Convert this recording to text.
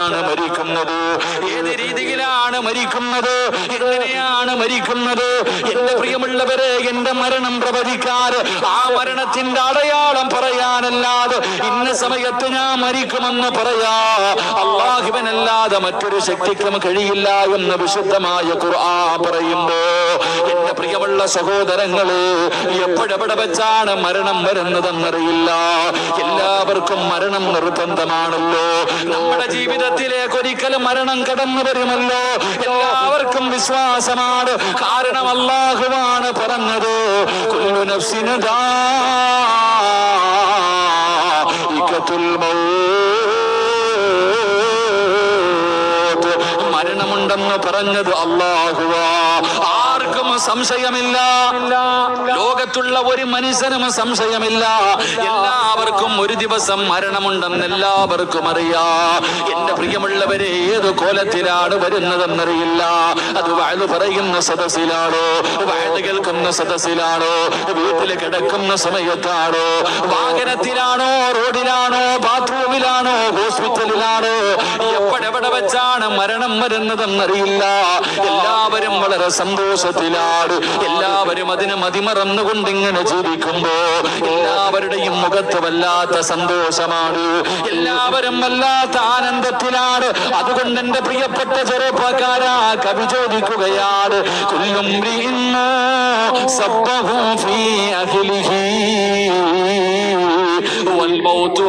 എപ്പോഴാണ് മരിക്കുന്നത്, ഏത് രീതിയിലാണ് മരിക്കുന്നത്, എങ്ങനെയാണ് മരിക്കുന്നത്? എന്റെ പ്രിയമുള്ളവരെ, എന്റെ മരണം പ്രവചിക്കാറ് ആ മരണത്തിന്റെ അടയാളം പറയാനല്ലാതെ ഇന്ന സമയത്ത് ഞാൻ മരിക്കുമെന്ന് പറയാ അല്ലാഹുവിനല്ലാതെ മറ്റൊരു ശക്തിക്കും കഴിയില്ല എന്ന് വിശുദ്ധമായ ഖുർആൻ പറയുമ്പോ, എന്റെ പ്രിയമുള്ള സഹോദരങ്ങളെ, എപ്പോഴെവിടെ വെച്ചാണ് മരണം വരുന്നതെന്നറിയില്ല. എല്ലാവർക്കും മരണം നിർബന്ധമാണല്ലോ. നമ്മുടെ ജീവിതത്തിലേക്ക് ഒരിക്കലും മരണം കടന്നു വരുമല്ലോ. എല്ലാവർക്കും വിശ്വാസമാണ്. കാരണം അല്ലാഹുവാണ് പറഞ്ഞത്, കുല്ലു നഫ്സിൻ ദാഇഖത്തുൽ മൗത്ത്. മരണമുണ്ടെന്ന് പറഞ്ഞത് അല്ലാഹുവാ. ആർക്കും സംശയമില്ല, ലോകത്തുള്ള ഒരു മനുഷ്യനും സംശയമില്ല. എല്ലാവർക്കും ഒരു ദിവസം മരണമുണ്ടെന്ന് എല്ലാവർക്കും അറിയാം. എന്റെ പ്രിയമുള്ളവരെ, ഏത് കോലത്തിലാണ് വരുന്നതെന്നറിയില്ല. അത് വഅദ് പറയുന്ന സദസ്സിലാണോ, വഅദ് കേൾക്കുന്ന സദസ്സിലാണോ, വീട്ടിൽ കിടക്കുന്ന സമയത്താണോ, വാഹനത്തിലാണോ, റോഡിലാണോ, ബാത്റൂമിലാണോ, ഹോസ്പിറ്റലിലാണോ, എപ്പോഴെവിടെ വെച്ചാണ് മരണം വരുന്നതെന്നറിയില്ല. എല്ലാവരും വളരെ സന്തോഷത്തിലാണ്. എല്ലാവരും അതിന് മതിമറന്നുകൊണ്ട് ഇങ്ങനെ ജീവിക്കുമ്പോ എല്ലാവരുടെയും മുഖത്ത് വല്ലാത്ത സന്തോഷമാണ്. എല്ലാവരും വല്ലാത്ത ആനന്ദത്തിലാണ്. അതുകൊണ്ട് എന്റെ പ്രിയപ്പെട്ട ചെറുപ്പക്കാരാ, കവി ചോദിക്കുകയാണ്, കുല്ലും സബ്ബഹു ഫീ അഹ്ലിഹി വൽ മൗതു